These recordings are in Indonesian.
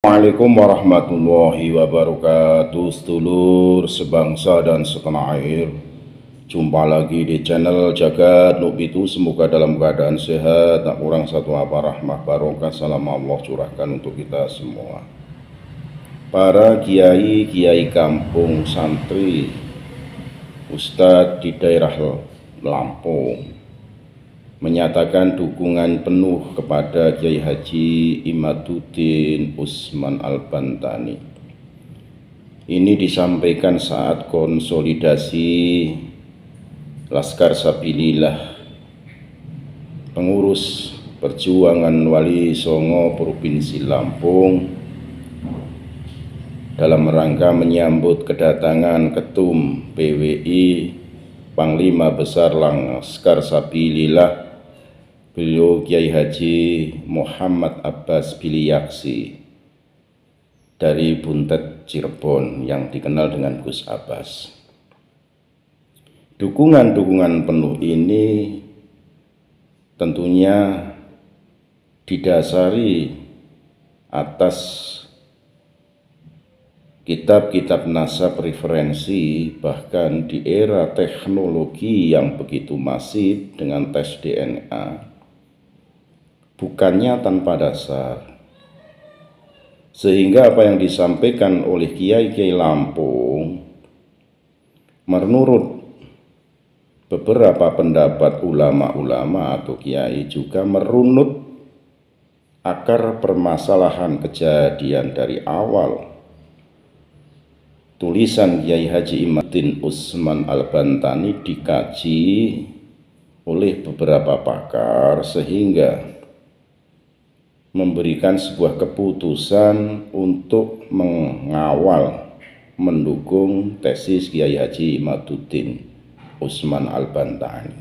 Assalamualaikum warahmatullahi wabarakatuh, sedulur sebangsa dan setanah air. Jumpa lagi di channel Jagat Nuk Pitu. Semoga dalam keadaan sehat, tak kurang satu apa, rahmah barokah salam Allah curahkan untuk kita semua. Para kiai kampung, santri, ustadz di daerah Lampung menyatakan dukungan penuh kepada Kiai Haji Imaduddin Usman Al-Bantani. Ini disampaikan saat konsolidasi Laskar Sabilillah pengurus perjuangan Wali Songo Provinsi Lampung dalam rangka menyambut kedatangan Ketum PWI Panglima Besar Laskar Sabilillah beliau Kiai Haji Muhammad Abbas Biliaksi dari Buntet Cirebon yang dikenal dengan Gus Abbas. Dukungan penuh ini tentunya didasari atas kitab-kitab nasab referensi, bahkan di era teknologi yang begitu masif dengan tes DNA bukannya tanpa dasar, sehingga apa yang disampaikan oleh kiai-kiai Lampung menurut beberapa pendapat ulama-ulama atau kiai juga merunut akar permasalahan kejadian dari awal tulisan Kiai Haji Imaduddin Usman Al-Bantani dikaji oleh beberapa pakar sehingga memberikan sebuah keputusan untuk mengawal mendukung tesis Kiai Haji Imaduddin Usman Al-Bantani.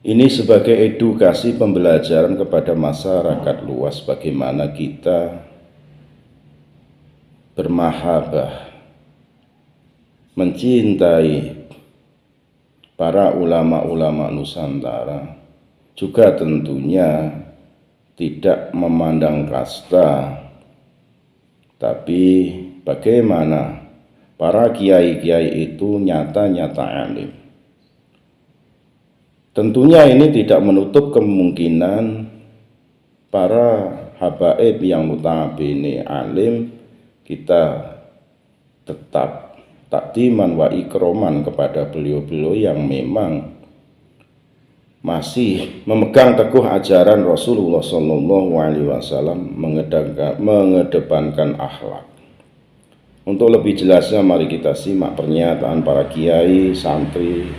Ini sebagai edukasi pembelajaran kepada masyarakat luas bagaimana kita bermahabbah, mencintai para ulama-ulama Nusantara, juga tentunya tidak memandang kasta, tapi bagaimana para kiai-kiai itu nyata-nyata alim. Tentunya ini tidak menutup kemungkinan para habaib yang notabene alim kita tetap takdiman wa ikroman kepada beliau-beliau yang memang masih memegang teguh ajaran Rasulullah SAW mengedepankan akhlak. Untuk lebih jelasnya mari kita simak pernyataan para kiai santri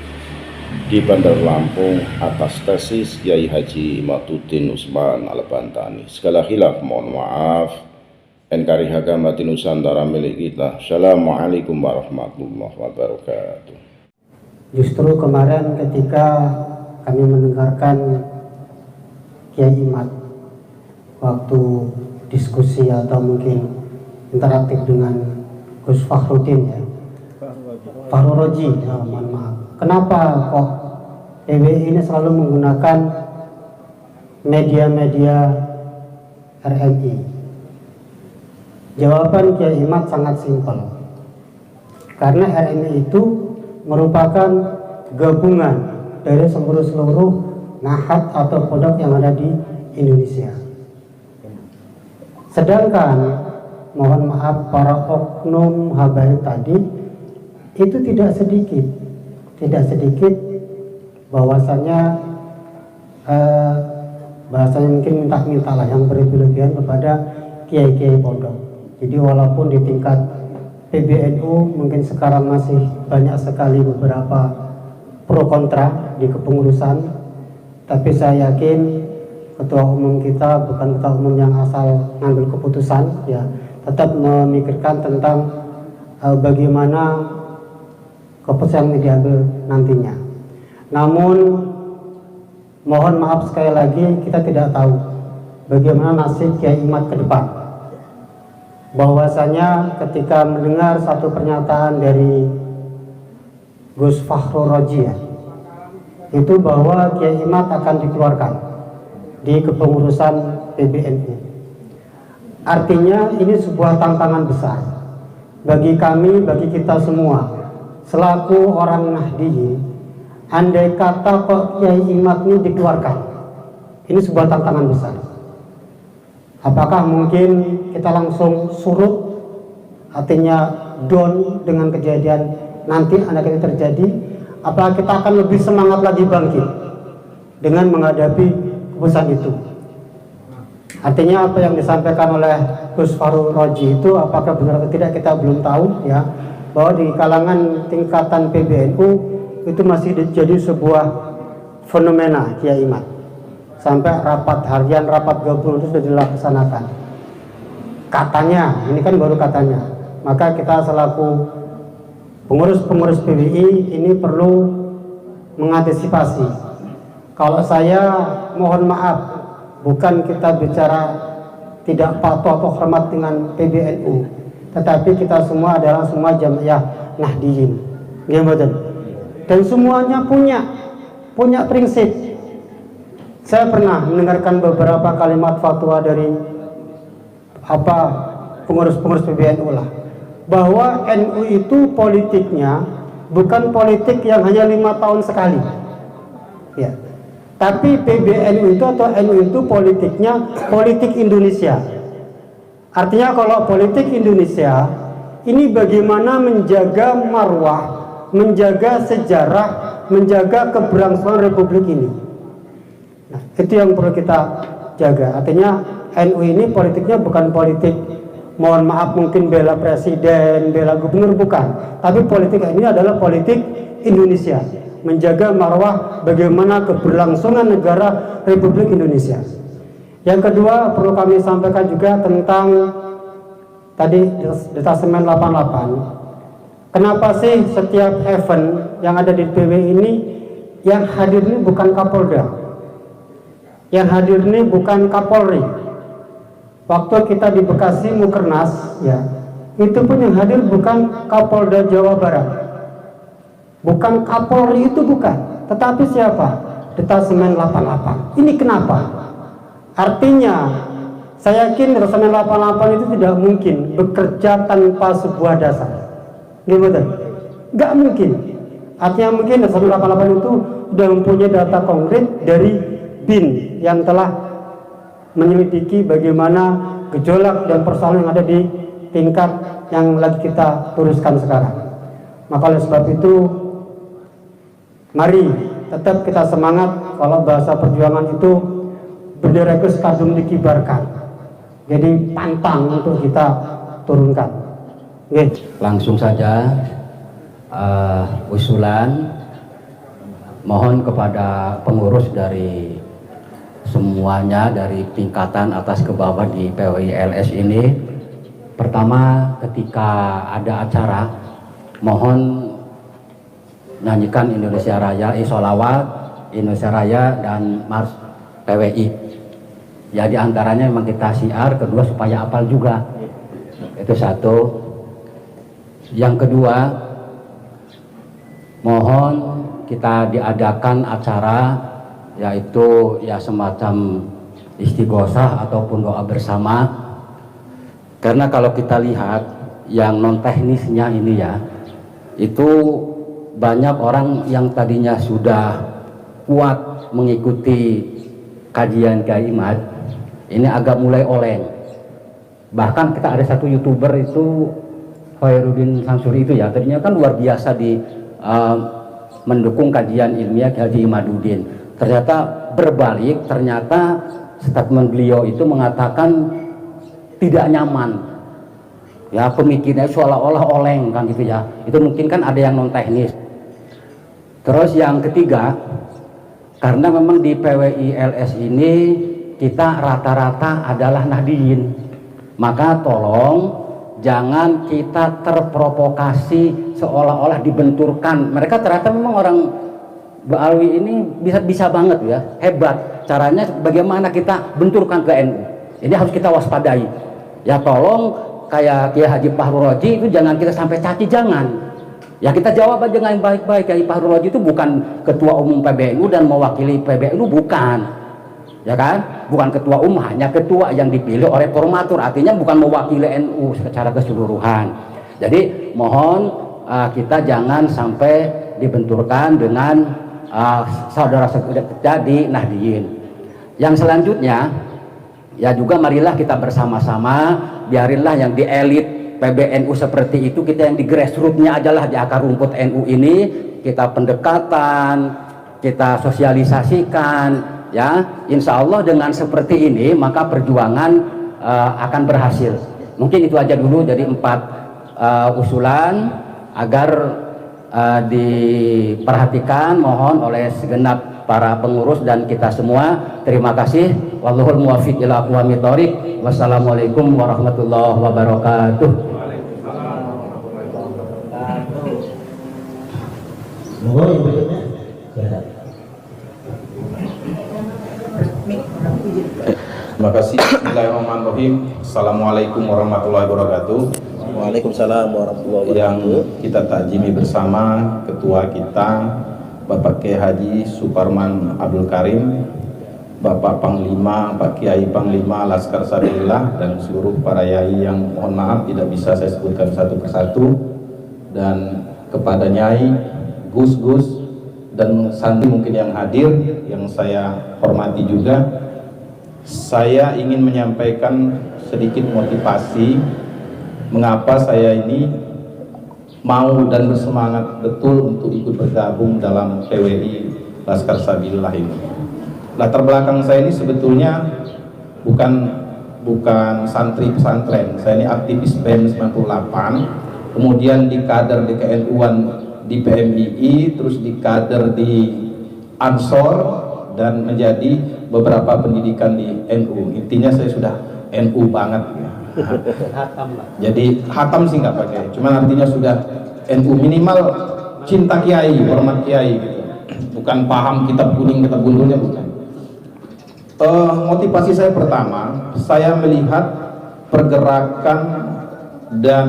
di Bandar Lampung atas tesis Kiai Haji Imaduddin Usman Al-Bantani. Segala khilaf mohon maaf. NKRI Hakamati Nusantara milik kita. Assalamualaikum warahmatullahi wabarakatuh. Justru kemarin ketika kami mendengarkan Kiai Imad waktu diskusi atau mungkin interaktif dengan Gus Fakhruddin ya, Fahruroji, ya, mohon maaf. Kenapa kok PWI ini selalu menggunakan media-media RMI? Jawaban Kiai Imad sangat simpel. Karena RMI itu merupakan gabungan dari seluruh nahat atau pondok yang ada di Indonesia. Sedangkan mohon maaf para oknum habaib tadi itu tidak sedikit bahwasanya bahasanya mungkin minta-mintalah yang berlebihan kepada kiai-kiai pondok. Jadi walaupun di tingkat PBNU mungkin sekarang masih banyak sekali beberapa pro kontra di kepengurusan, tapi saya yakin ketua umum kita bukan ketua umum yang asal ngambil keputusan ya, tetap memikirkan tentang bagaimana keputusan yang diambil nantinya. Namun mohon maaf sekali lagi, kita tidak tahu bagaimana nasib Kiai Imad ke depan. Bahwasanya ketika mendengar satu pernyataan dari Gus Fakhruroji ya, itu bahwa Kiai Imad akan dikeluarkan di kepengurusan PBNU. Artinya ini sebuah tantangan besar bagi kami, bagi kita semua selaku orang Nahdiyin. Andai kata kok Kiai Imad ini dikeluarkan, ini sebuah tantangan besar. Apakah mungkin kita langsung surut, artinya down dengan kejadian nanti anak kita terjadi? Apakah kita akan lebih semangat lagi bangkit dengan menghadapi keputusan itu? Artinya apa yang disampaikan oleh Gus Farul Roji itu apakah benar atau tidak kita belum tahu, ya, bahwa di kalangan tingkatan PBNU itu masih jadi sebuah fenomena Kiai Imad. Sampai rapat harian, rapat gabungan itu sudah dilaksanakan. Katanya, ini kan baru katanya. Maka kita selaku pengurus-pengurus PBI ini perlu mengantisipasi. Kalau saya mohon maaf, bukan kita bicara tidak patuh atau hormat dengan PBNU, tetapi kita semua adalah semua jamaah Nahdiyin. Dan semuanya punya prinsip. Saya pernah mendengarkan beberapa kalimat fatwa dari pengurus-pengurus PBNU lah, bahwa NU itu politiknya bukan politik yang hanya 5 tahun sekali, ya. Tapi PBNU itu atau NU itu politiknya politik Indonesia. Artinya kalau politik Indonesia ini bagaimana menjaga marwah, menjaga sejarah, menjaga keberlangsungan Republik ini. Nah, itu yang perlu kita jaga. Artinya NU ini politiknya bukan politik, mohon maaf, mungkin bela presiden, bela gubernur, bukan. Tapi politik ini adalah politik Indonesia, menjaga marwah bagaimana keberlangsungan negara Republik Indonesia. Yang kedua perlu kami sampaikan juga tentang tadi detasemen 88. Kenapa sih setiap event yang ada di PW ini yang hadir ini bukan Kapolda, yang hadir ini bukan Kapolri? Waktu kita di Bekasi Mukernas, ya, itu pun yang hadir bukan Kapolda Jawa Barat, bukan Kapolri, itu bukan, tetapi siapa? Detasemen 88. Ini kenapa? Artinya saya yakin detasemen 88 itu tidak mungkin bekerja tanpa sebuah dasar. Gimana? Nggak mungkin. Artinya mungkin detasemen 88 itu sudah mempunyai data konkret dari BIN yang telah menyelidiki bagaimana gejolak dan persoalan yang ada di tingkat yang lagi kita teruskan sekarang. Maka oleh sebab itu, mari tetap kita semangat. Kalau bahasa perjuangan itu bendera Gus kadung dikibarkan, jadi pantang untuk kita turunkan. Oke. Langsung saja usulan mohon kepada pengurus dari semuanya, dari tingkatan atas ke bawah di PWI-LS ini. Pertama, ketika ada acara, mohon nyanyikan Indonesia Raya, sholawat Indonesia Raya dan Mars PWI. Ya, di antaranya memang kita syiar, kedua supaya hafal juga. Itu satu. Yang kedua, mohon kita diadakan acara yaitu ya semacam istighosah ataupun doa bersama. Karena kalau kita lihat yang non teknisnya ini ya, itu banyak orang yang tadinya sudah kuat mengikuti kajian Kiai Imad, ini agak mulai oleng. Bahkan kita ada satu YouTuber itu Khairuddin Samsuri itu ya, tadinya kan luar biasa di mendukung kajian ilmiah Haji Imaduddin. Ternyata berbalik, ternyata statement beliau itu mengatakan tidak nyaman. Ya, pemikirannya seolah-olah oleng kan gitu ya. Itu mungkin kan ada yang non teknis. Terus yang ketiga, karena memang di PWI-LS ini kita rata-rata adalah Nahdiyin, maka tolong jangan kita terprovokasi seolah-olah dibenturkan. Mereka ternyata memang orang Ba'alwi ini bisa banget ya, hebat. Caranya bagaimana kita benturkan ke NU. Ini harus kita waspadai. Ya tolong kayak Kiai Haji Fahrul Raji itu jangan kita sampai caci, jangan. Ya kita jawab aja dengan baik-baik. Kiai Fahrul Raji itu bukan ketua umum PBNU dan mewakili PBNU, bukan. ya kan? Bukan ketua umum, hanya ketua yang dipilih oleh formatur, artinya bukan mewakili NU secara keseluruhan. Jadi mohon kita jangan sampai dibenturkan dengan saudara-saudara kita di Nahdliyin. Yang selanjutnya, ya juga marilah kita bersama-sama, biarinlah yang di elit PBNU seperti itu, kita yang di grassroots-nya ajalah, di akar rumput NU ini, kita pendekatan, kita sosialisasikan, ya. Insya Allah dengan seperti ini maka perjuangan akan berhasil. Mungkin itu aja dulu, jadi 4 usulan agar diperhatikan, mohon oleh segenap para pengurus dan kita semua. Terima kasih. Wallahul muwaffiq ila aqwamit thoriq. Wassalamualaikum warahmatullahi wabarakatuh. Monggo yang berikutnya. Terima kasih. Bismillahirrahmanirrahim. Assalamualaikum warahmatullahi wabarakatuh. Waalaikumsalam warahmatullahi Yang wabarakatuh. kita takjimi bersama ketua kita Bapak Kiai Haji Suparman Abdul Karim, Bapak Panglima, Pak Kiai Panglima Laskar Sabilillah, dan seluruh para yai yang mohon maaf tidak bisa saya sebutkan satu persatu, dan kepada Nyai, Gus-Gus, dan santri mungkin yang hadir yang saya hormati juga. Saya ingin menyampaikan sedikit motivasi mengapa saya ini mau dan bersemangat betul untuk ikut bergabung dalam PWI Laskar Sabilillah ini. Latar belakang saya ini sebetulnya bukan santri pesantren. Saya ini aktivis BEM 98, kemudian di kader di KNU-an di PMII, terus di kader di Ansor, dan menjadi beberapa pendidikan di NU. Intinya saya sudah NU banget ya. Jadi hatam sih nggak pakai, cuman artinya sudah NU, minimal cinta kiai, hormat kiai gitu. Bukan paham kitab kuning, kitab gundulnya, bukan. Motivasi saya pertama, saya melihat pergerakan dan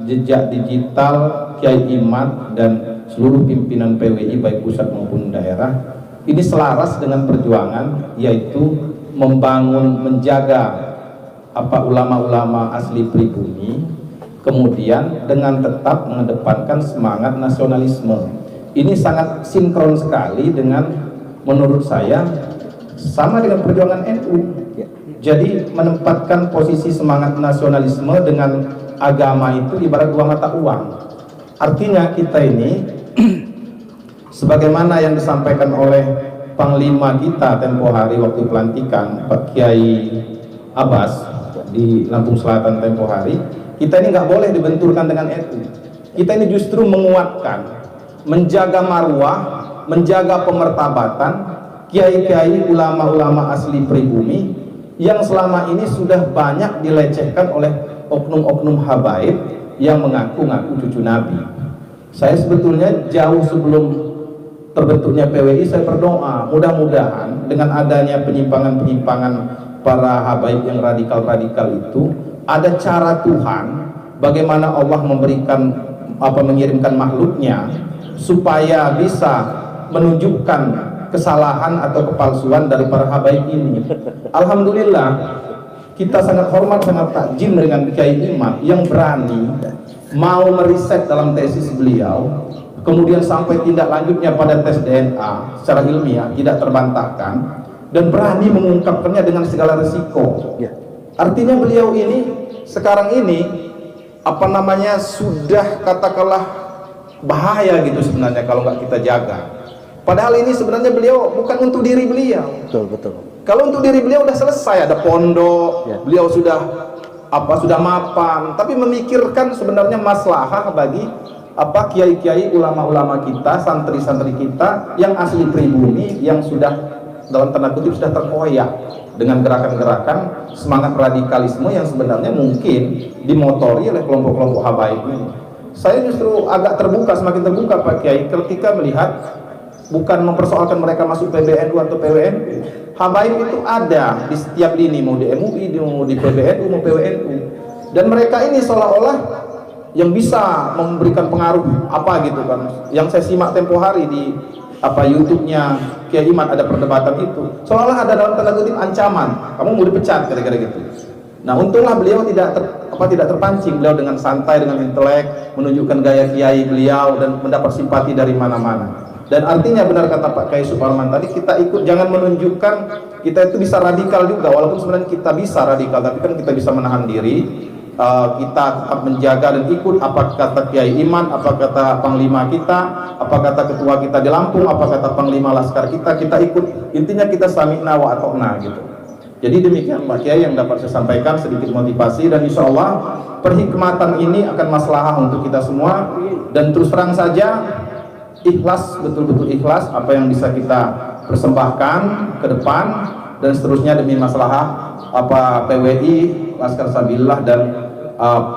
jejak digital Kiai Imad dan seluruh pimpinan PWI baik pusat maupun daerah ini selaras dengan perjuangan, yaitu membangun, menjaga ulama-ulama asli pribumi, kemudian dengan tetap mengedepankan semangat nasionalisme. Ini sangat sinkron sekali dengan, menurut saya, sama dengan perjuangan NU. Jadi menempatkan posisi semangat nasionalisme dengan agama itu ibarat dua mata uang. Artinya kita ini sebagaimana yang disampaikan oleh Panglima kita tempo hari waktu pelantikan Pak Kiai Abbas di Lampung Selatan tempo hari, kita ini nggak boleh dibenturkan dengan NU. Kita ini justru menguatkan, menjaga marwah, menjaga pemertabatan kiai-kiai, ulama-ulama asli pribumi yang selama ini sudah banyak dilecehkan oleh oknum-oknum habaib yang mengaku-ngaku cucu Nabi. Saya sebetulnya jauh sebelum terbentuknya PWI saya berdoa mudah-mudahan dengan adanya penyimpangan-penyimpangan para habaib yang radikal-radikal itu, ada cara Tuhan bagaimana Allah mengirimkan makhluknya supaya bisa menunjukkan kesalahan atau kepalsuan dari para habaib ini. Alhamdulillah kita sangat hormat, sangat takjim dengan Kiai Imad yang berani mau meriset dalam tesis beliau, kemudian sampai tindak lanjutnya pada tes DNA secara ilmiah tidak terbantahkan, dan berani mengungkapkannya dengan segala resiko. Artinya beliau ini sekarang ini sudah katakanlah bahaya gitu sebenarnya kalau nggak kita jaga. Padahal ini sebenarnya beliau bukan untuk diri beliau. Betul. Kalau untuk diri beliau udah selesai, ada pondok, beliau sudah mapan, tapi memikirkan sebenarnya maslahah bagi kiai-kiai, ulama-ulama kita, santri-santri kita yang asli pribumi, yang sudah dalam tanda kutip sudah terkoyak dengan gerakan-gerakan semangat radikalisme yang sebenarnya mungkin dimotori oleh kelompok-kelompok habaib ini. Saya justru agak terbuka, semakin terbuka Pak Kiai ketika melihat bukan mempersoalkan mereka masuk PBNU atau PWNU. Habaib itu ada di setiap lini, mau di MUI, mau di PBNU, mau PWNU, dan mereka ini seolah-olah yang bisa memberikan pengaruh gitu kan. Yang saya simak tempo hari di YouTube-nya Kiai Iman ada perdebatan itu, seolah-olah ada dalam tanda kutip ancaman, kamu mau dipecat kira-kira gitu. Nah, untunglah beliau tidak terpancing, beliau dengan santai, dengan intelek menunjukkan gaya kiai beliau dan mendapat simpati dari mana-mana. Dan artinya benar kata Pak Kiai Suparman tadi, kita ikut, jangan menunjukkan kita itu bisa radikal juga, walaupun sebenarnya kita bisa radikal, tapi kan kita bisa menahan diri. Kita tetap menjaga dan ikut apa kata Kiai Iman, apa kata Panglima kita, apa kata Ketua kita di Lampung, apa kata Panglima Laskar kita ikut. Intinya kita sami'na wa ata'na gitu. Jadi demikian Pak Kiai yang dapat saya sampaikan, sedikit motivasi, dan insya Allah perhikmatan ini akan maslahah untuk kita semua. Dan terus terang saja, ikhlas, betul-betul ikhlas apa yang bisa kita persembahkan ke depan, dan seterusnya demi maslahah apa PWI, Laskar Sabilillah, dan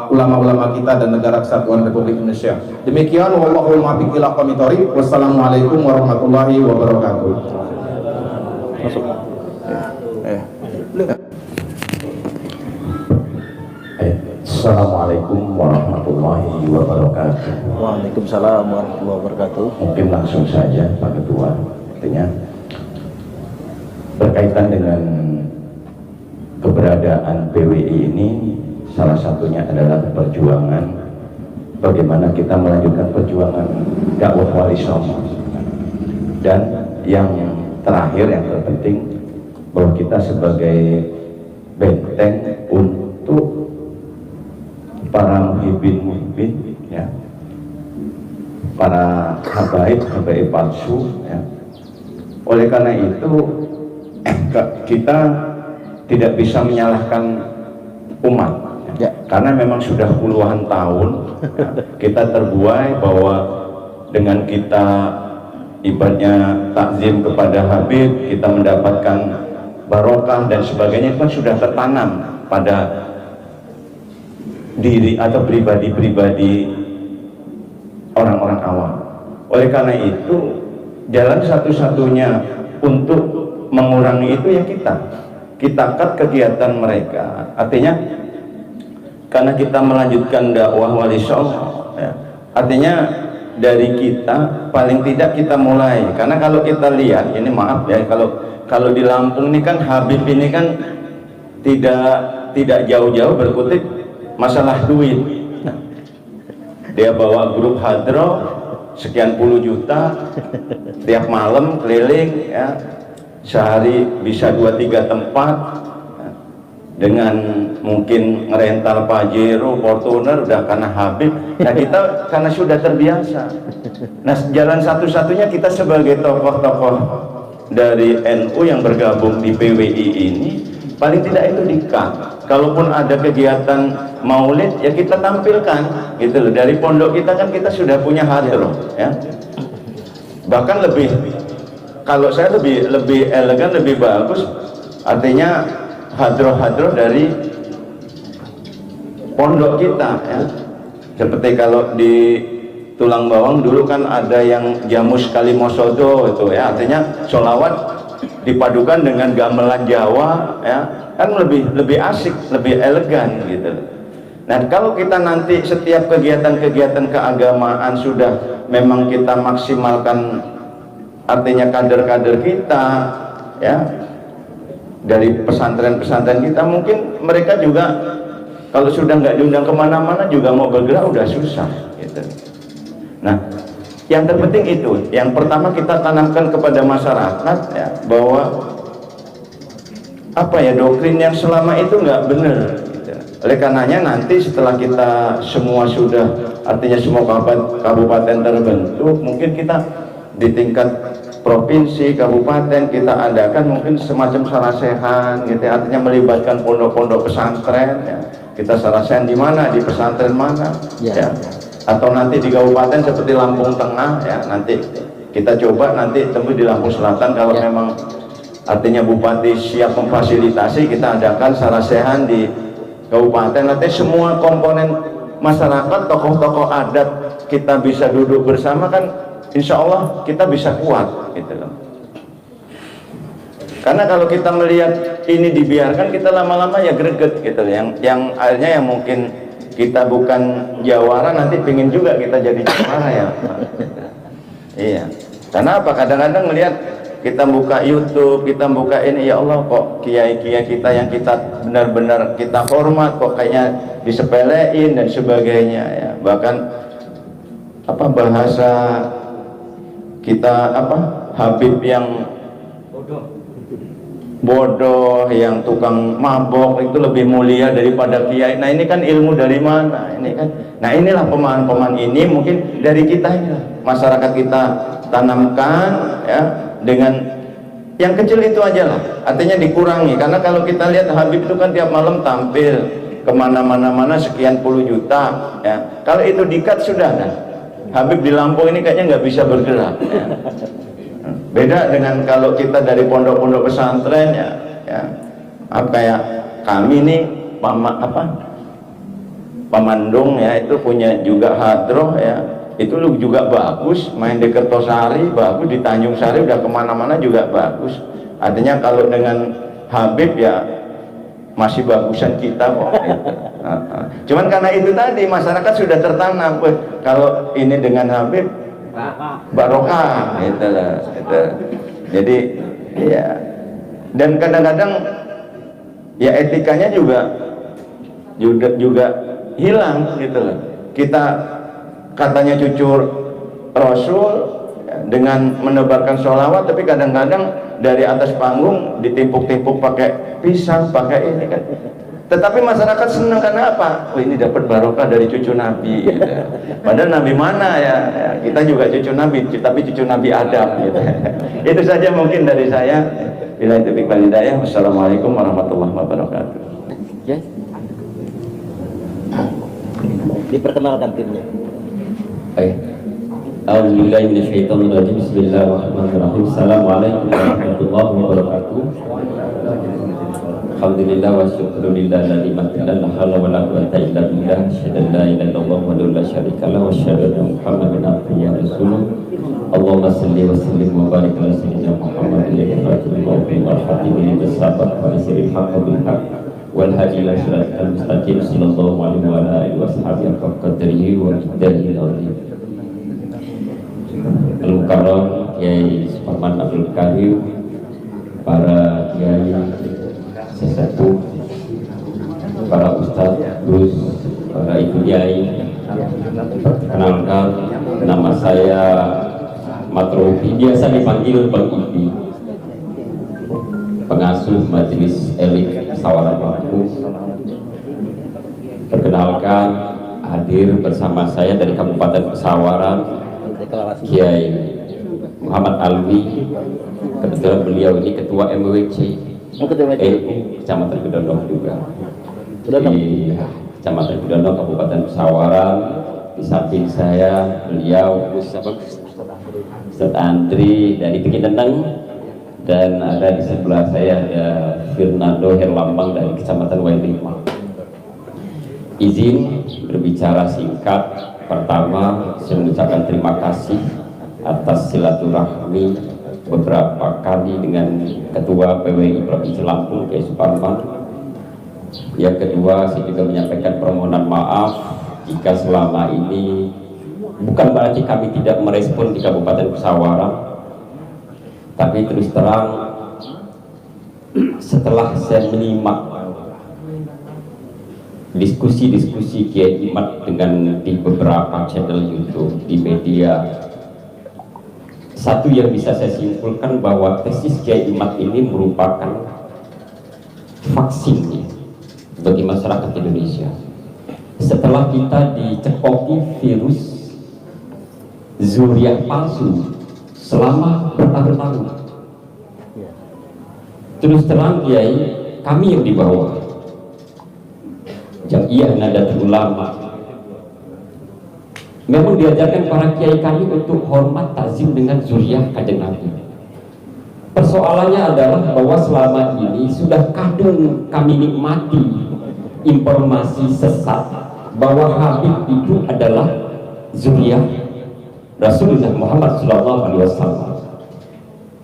ulama-ulama kita dan negara kesatuan Republik Indonesia. Demikian, wallahul muwaffiq ila aqwamit thoriq. Wassalamualaikum warahmatullahi wabarakatuh. Assalamualaikum warahmatullahi wabarakatuh. Waalaikumsalam warahmatullahi wabarakatuh. Mungkin langsung saja Pak Ketua, artinya berkaitan dengan keberadaan PWI ini, salah satunya adalah perjuangan bagaimana kita melanjutkan perjuangan dakwah wali songo, dan yang terakhir, yang terpenting, bahwa kita sebagai benteng untuk para muhibbin, ya, para habaib palsu, ya. Oleh karena itu kita tidak bisa menyalahkan umat, ya. Karena memang sudah puluhan tahun, ya, kita terbuai bahwa dengan kita ibaratnya takzim kepada Habib, kita mendapatkan barokah dan sebagainya, itu kan sudah tertanam pada diri atau pribadi-pribadi orang-orang awam. Oleh karena itu, jalan satu-satunya untuk mengurangi itu ya kita cut kegiatan mereka. Artinya karena kita melanjutkan dakwah wali songo, ya, artinya dari kita paling tidak kita mulai. Karena kalau kita lihat ini, maaf ya, kalau di Lampung ini kan Habib ini kan tidak jauh-jauh berkutik masalah duit. Dia bawa grup hadroh sekian puluh juta tiap malam keliling, ya, sehari bisa 2-3 tempat, ya, dengan mungkin ngerental Pajero, Fortuner, udah karena Habib. Nah, kita karena sudah terbiasa. Nah, jalan satu-satunya kita sebagai tokoh-tokoh dari NU yang bergabung di PWI ini, paling tidak itu di-cut. Kalaupun ada kegiatan maulid, ya kita tampilkan gitu loh. Dari pondok kita kan kita sudah punya hadroh, ya. Bahkan lebih, kalau saya lebih elegan, lebih bagus, artinya hadroh-hadroh dari pondok kita, ya. Seperti kalau di Tulang Bawang dulu kan ada yang Jamus Kalimosodo itu, ya, artinya sholawat dipadukan dengan gamelan Jawa, ya, kan lebih asik, lebih elegan gitu. Nah, kalau kita nanti setiap kegiatan-kegiatan keagamaan sudah memang kita maksimalkan, artinya kader-kader kita, ya, dari pesantren-pesantren kita, mungkin mereka juga kalau sudah nggak diundang kemana-mana juga mau bergerak udah susah gitu. Nah, yang terpenting itu, yang pertama kita tanamkan kepada masyarakat, ya, bahwa apa ya, doktrin yang selama itu nggak benar gitu. Oleh karenanya nanti setelah kita semua sudah, artinya semua kabupaten terbentuk, mungkin kita di tingkat provinsi, kabupaten kita adakan mungkin semacam sarasehan gitu, artinya melibatkan pondok-pondok pesantren, ya. Kita sarasehan di mana, di pesantren mana, ya. Atau nanti di kabupaten seperti Lampung Tengah, ya, nanti kita coba nanti temu di Lampung Selatan kalau memang artinya Bupati siap memfasilitasi, kita adakan sarasehan di kabupaten. Nanti semua komponen masyarakat, tokoh-tokoh adat kita bisa duduk bersama, kan insya Allah kita bisa kuat gitu loh. Karena kalau kita melihat ini dibiarkan, kita lama-lama ya greget gitu loh. Yang akhirnya yang mungkin kita bukan jawara, nanti pingin juga kita jadi jawara, ya. Iya. Karena apa? Kadang-kadang melihat kita buka YouTube, kita buka ini, ya Allah kok kiai-kiai kita yang kita benar-benar kita hormat kok kayaknya disepelein dan sebagainya ya. Bahkan apa bahasa kita apa Habib yang bodoh, yang tukang mabok itu lebih mulia daripada kiai. Nah ini kan ilmu dari mana? Ini kan, nah inilah pemahaman-pemahaman ini mungkin dari kita inilah masyarakat kita tanamkan ya, dengan yang kecil itu aja lah, artinya dikurangi. Karena kalau kita lihat Habib itu kan tiap malam tampil kemana-mana sekian puluh juta ya. Kalau itu dikat sudah nah, Habib di Lampung ini kayaknya nggak bisa bergerak ya. Beda dengan kalau kita dari pondok-pondok pesantren ya, kayak kami nih Pamandung ya, itu punya juga hadroh ya, itu juga bagus, main di Kertosari bagus, di Tanjung Sari udah kemana-mana juga bagus. Artinya kalau dengan Habib ya masih bagusan kita kok gitu. Cuman karena itu tadi masyarakat sudah tertanam, kalau ini dengan Habib barokah gitu lah gitu. Jadi ya, dan kadang-kadang ya etikanya juga hilang gitu loh. Kita katanya cucu Rasul ya, dengan menebarkan sholawat, tapi kadang-kadang dari atas panggung ditimpuk-timpuk pakai pisang, pakai ini kan. Tetapi masyarakat senang karena apa? Oh ini dapat barokah dari cucu Nabi gitu. Padahal Nabi mana ya? Kita juga cucu Nabi, tapi cucu Nabi Adam gitu. Itu saja mungkin dari saya. Bila itu wal hidayah. Wassalamualaikum warahmatullahi wabarakatuh. Ya. Diperkenalkan timnya. Baik. Alhamdulillah minasyaitonirrajim. Bismillahirrahmanirrahim. Assalamualaikum warahmatullahi wabarakatuh. Alhamdulillah wa syukurillah alladzi maddana la haula wa la quwwata illa billah. Asyhadu an la ilaha illallah wa la syarika lahu wa asyhadu anna Muhammadan abduhu wa rasuluh. Allahumma shalli wa sallim wa barik ala sayyidina Muhammadin al-fatihil mawqi wal hadimin bis-sabaq wa nasiril haqq bil haqq wal hadi ila siratal mustaqim sallallahu alaihi wa alihi wa sahbihi qadrihi wa qadrihi al-azim. Al-Mukarram Kiai Suparman Abdul Karim, para kiai sesepuh, para ustadz, guru, para ibu kiai, perkenalkan nama saya Matrofi, biasa dipanggil Bang Ibi, pengasuh Majelis Elit Sawaran Lampung. Perkenalkan, hadir bersama saya dari Kabupaten Pesawaran Kiai Muhammad Alwi, kebetulan beliau ini ketua MWC Kecamatan Kedondong juga di Kecamatan Kedondong Kabupaten Pesawaran. Di samping saya beliau Ustaz Andri dari Tekineneng, dan ada di sebelah saya ada Fernando Herlambang dari Kecamatan Wailima. Izin berbicara singkat. Pertama, saya mengucapkan terima kasih atas silaturahmi beberapa kali dengan Ketua PWI Provinsi Lampung, Kiai Suparman. Yang kedua, saya juga menyampaikan permohonan maaf jika selama ini bukan berarti kami tidak merespon di Kabupaten Pesawaran, tapi terus terang setelah saya menyimak diskusi-diskusi Kiai Imad dengan di beberapa channel YouTube, di media, satu yang bisa saya simpulkan bahwa tesis Kiai Imad ini merupakan vaksin bagi masyarakat Indonesia. Setelah kita dicekoki virus zuriat palsu selama bertahun-tahun, terus terang Kiai, kami yang di bawah Jam'iyah Nahdlatul Ulama memang diajarkan para kiai kami untuk hormat takzim dengan zuriyah Kanjeng Nabi. Persoalannya adalah bahwa selama ini sudah kadang kami nikmati informasi sesat bahwa Habib itu adalah zuriyah Rasulullah Muhammad SAW.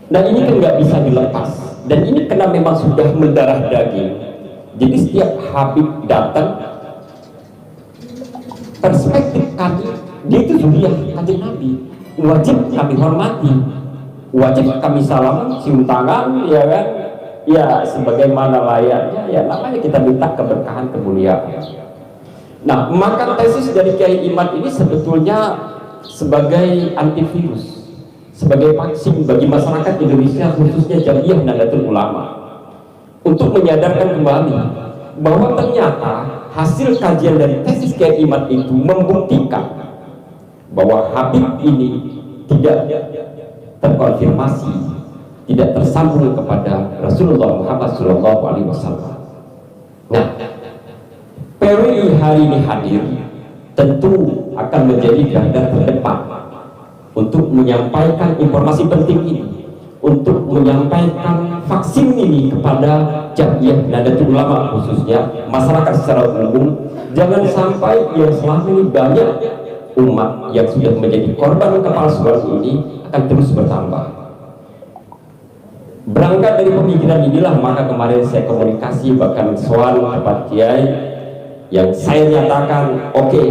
Nah ini kan nggak bisa dilepas, dan ini karena memang sudah mendarah daging. Jadi setiap Habib datang, perspektif kami, dia itu zuriyah Kanjeng Nabi. wajib kami hormati, wajib kami salam, cium tangan, ya kan? Ya sebagaimana layaknya, ya namanya kita minta keberkahan, kemuliaan. Nah, maka tesis dari Kiai Imad ini sebetulnya sebagai antivirus, sebagai vaksin bagi masyarakat Indonesia, khususnya Jamiyah Nahdlatul Ulama, untuk menyadarkan kembali bahwa ternyata hasil kajian dari tesis Kiai Imad itu membuktikan bahwa Habib ini tidak terkonfirmasi, tidak tersambung kepada Rasulullah Muhammad SAW. Nah, PWI hari ini hadir tentu akan menjadi garda terdepan untuk menyampaikan informasi penting ini, untuk menyampaikan vaksin ini kepada Jamiyah Nahdlatul Ulama, khususnya masyarakat secara umum. Jangan sampai yang selama ini banyak umat yang sudah menjadi korban kepalsuan ini akan terus bertambah. Berangkat dari pemikiran inilah maka kemarin saya komunikasi, bahkan soal kepada Kiai, yang saya nyatakan oke,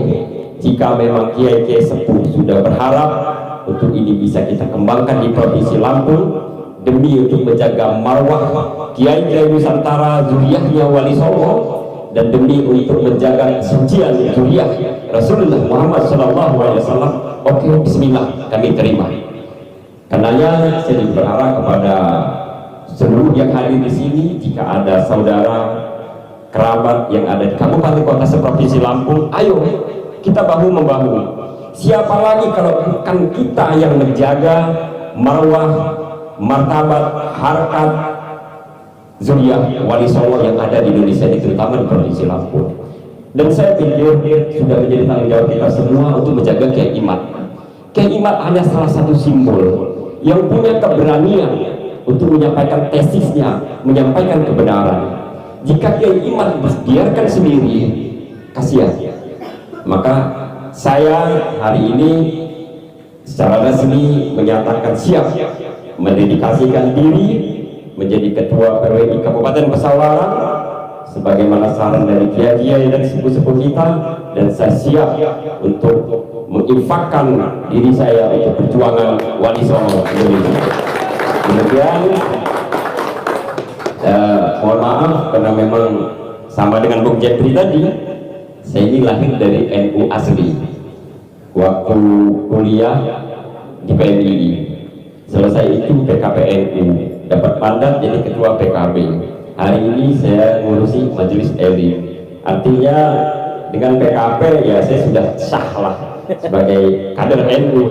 jika memang kiai-kiai sepuh sudah berharap untuk ini bisa kita kembangkan di Provinsi Lampung demi untuk menjaga marwah kiai-kiai Nusantara, zuriyahnya Wali Songo, dan demi untuk menjaga kesucian zuriyah Rasulullah Muhammad SAW. Oke, bismillah, kami terima. Karenanya saya berharap kepada seluruh yang hadir di sini, jika ada saudara kerabat yang ada di kabupaten kota seprovinsi Lampung, ayo kita bahu membahu. Siapa lagi kalau bukan kita yang menjaga marwah, martabat, harkat zuriyah Wali Songo yang ada di Indonesia ini, terutama di provinsi Lampung. Dan saya pikir sudah menjadi tanggung jawab kita semua untuk menjaga Kiai Imad. Kiai Imad hanya salah satu simbol yang punya keberanian untuk menyampaikan tesisnya, menyampaikan kebenaran. Jika Kiai Imad biarkan sendiri, kasihan. Maka saya hari ini secara resmi menyatakan siap mendedikasikan diri menjadi ketua PWI Kabupaten Pesawaran sebagaimana saran dari kiai-kiai dan sepuh-sepuh kita, dan saya siap untuk menginfakkan diri saya untuk perjuangan Wali Songo Indonesia. Kemudian mohon maaf karena memang sama dengan Bung Jepri tadi, saya ini lahir dari NU asli. Waktu kuliah di PMI, selesai itu PKPNU, dapat mandat jadi ketua PKB. Hari ini saya ngurusi majelis elit. Artinya dengan PKP ya saya sudah sah lah sebagai kader NU.